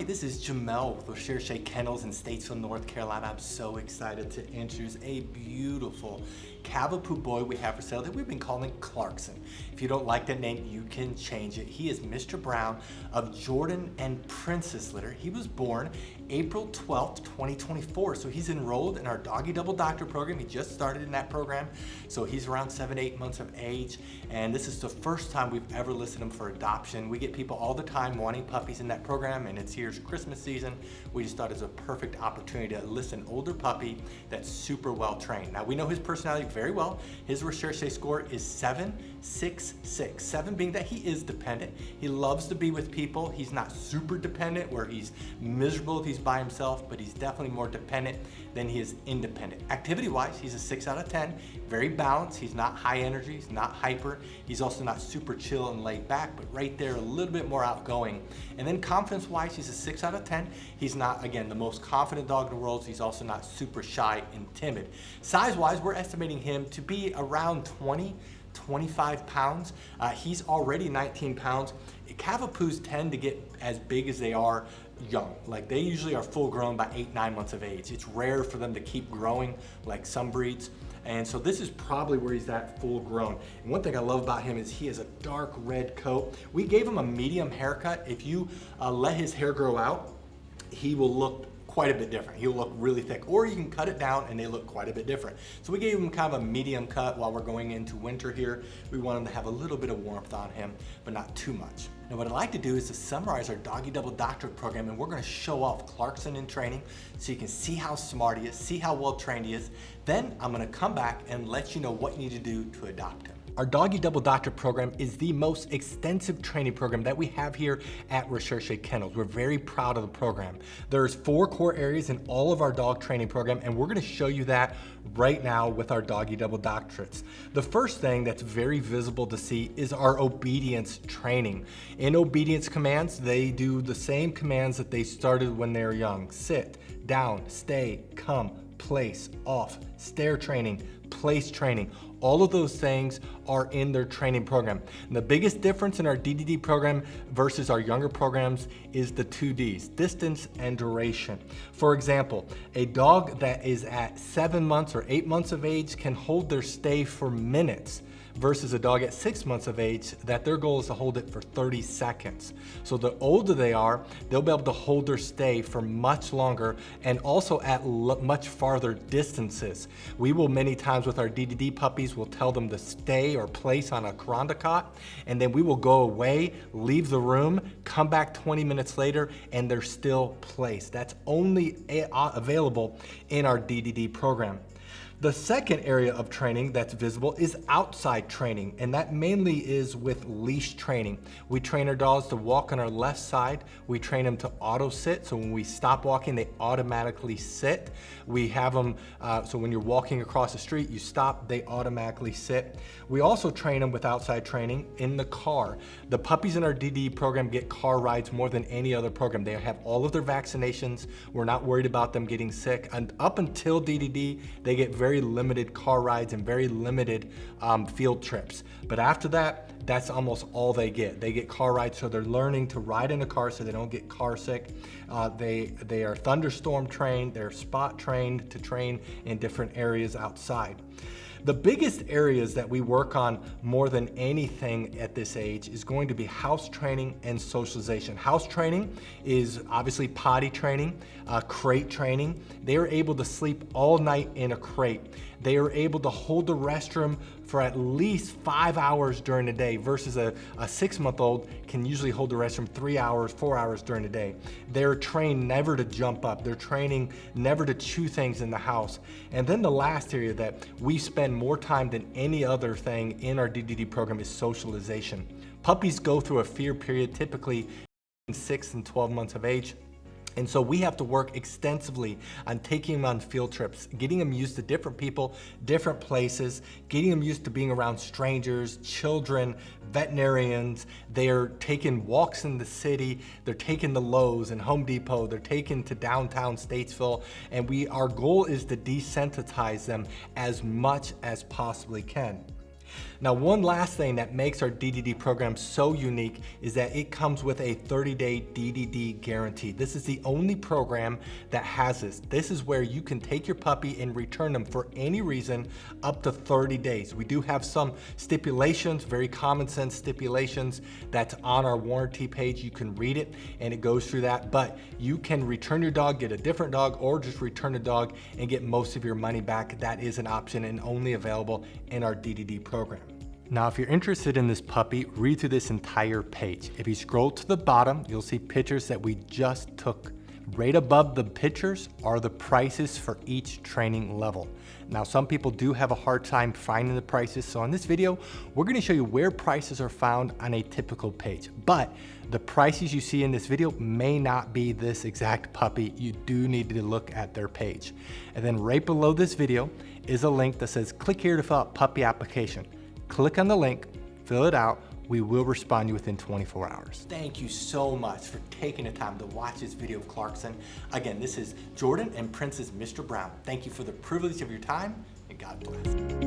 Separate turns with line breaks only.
this is Jamel with Recherche, Kennels in Statesville, North Carolina. I'm so excited to introduce a beautiful Cavapoo boy we have for sale that we've been calling Clarkson. If you don't like that name, you can change it. He is Mr. Brown of Jordan and Princess litter. He was born April 12th, 2024. So he's enrolled in our Doggy Double Doctor program. He just started in that program. So he's around 7 to 8 months of age. And this is the first time we've ever listed him for adoption. We get people all the time wanting puppies in that program, and it's here's Christmas season. We just thought it's a perfect opportunity to list an older puppy that's super well trained. Now we know his personality very well. His Recherche score is 766. 7 being that he is dependent. He loves to be with people. He's not super dependent where he's miserable if he's by himself, but he's definitely more dependent than he is independent. Activity-wise, he's a 6 out of 10. Very balanced. He's not high energy. He's not hyper. He's also not super chill and laid back, but right there a little bit more outgoing. And then confidence-wise, he's a 6 out of 10. He's not, again, the most confident dog in the world. He's also not super shy and timid. Size-wise, we're estimating him to be around 25 pounds. He's already 19 pounds. Cavapoos tend to get as big as they are young. Like they usually are full grown by 8-9 months of age. It's rare for them to keep growing like some breeds. And so this is probably where he's at full grown. And one thing I love about him is he has a dark red coat. We gave him a medium haircut. If you let his hair grow out, he will look quite a bit different. He'll look really thick, or you can cut it down and they look quite a bit different. So we gave him kind of a medium cut while we're going into winter here. We want him to have a little bit of warmth on him, but not too much. Now what I'd like to do is to summarize our Doggy Double Doctorate program, and we're gonna show off Clarkson in training so you can see how smart he is, see how well trained he is. Then I'm gonna come back and let you know what you need to do to adopt him. Our Doggy Double Doctor program is the most extensive training program that we have here at Recherche Kennels. We're very proud of the program. There's 4 core areas in all of our dog training program, and we're gonna show you that right now with our Doggy Double Doctorates. The first thing that's very visible to see is our obedience training. In obedience commands, they do the same commands that they started when they were young. Sit, down, stay, come, place, off, stare training, place training. All of those things are in their training program. And the biggest difference in our DDD program versus our younger programs is the 2 Ds, distance and duration. For example, a dog that is at 7 months or 8 months of age can hold their stay for minutes, versus a dog at 6 months of age that their goal is to hold it for 30 seconds. So the older they are, they'll be able to hold their stay for much longer and also at much farther distances. We will many times with our DDD puppies, we'll tell them to stay or place on a coranda cot, and then we will go away, leave the room, come back 20 minutes later, and they're still placed. That's only available in our DDD program. The second area of training that's visible is outside training, and that mainly is with leash training. We train our dogs to walk on our left side. We train them to auto sit, so when we stop walking, they automatically sit. We have them, so when you're walking across the street, you stop, they automatically sit. We also train them with outside training in the car. The puppies in our DD program get car rides more than any other program. They have all of their vaccinations. We're not worried about them getting sick. And up until DDD, they get very limited car rides and very limited field trips. But after that, that's almost all they get. They get car rides, so they're learning to ride in a car so they don't get car sick. They are thunderstorm trained, they're spot trained to train in different areas outside. The biggest areas that we work on more than anything at this age is going to be house training and socialization. House training is obviously potty training, crate training. They are able to sleep all night in a crate. They are able to hold the restroom for at least 5 hours during the day versus a 6-month-old can usually hold the restroom 3 hours, 4 hours during the day. They're trained never to jump up. They're training never to chew things in the house. And then the last area that we spend more time than any other thing in our DDD program is socialization. Puppies go through a fear period typically in 6 and 12 months of age. And so we have to work extensively on taking them on field trips, getting them used to different people, different places, getting them used to being around strangers, children, veterinarians. They're taking walks in the city. They're taking the Lowe's and Home Depot. They're taken to downtown Statesville. And our goal is to desensitize them as much as possibly can. Now, one last thing that makes our DDD program so unique is that it comes with a 30-day DDD guarantee. This is the only program that has this. This is where you can take your puppy and return them for any reason up to 30 days. We do have some stipulations, very common sense stipulations that's on our warranty page. You can read it and it goes through that, but you can return your dog, get a different dog, or just return a dog and get most of your money back. That is an option and only available in our DDD program. Now, if you're interested in this puppy, read through this entire page. If you scroll to the bottom, you'll see pictures that we just took. Right above the pictures are the prices for each training level. Now, some people do have a hard time finding the prices, so in this video, we're gonna show you where prices are found on a typical page. But the prices you see in this video may not be this exact puppy. You do need to look at their page. And then right below this video is a link that says, click here to fill out puppy application. Click on the link, fill it out. We will respond to you within 24 hours. Thank you so much for taking the time to watch this video of Clarkson. Again, this is Jordan and Princess Mr. Brown. Thank you for the privilege of your time, and God bless.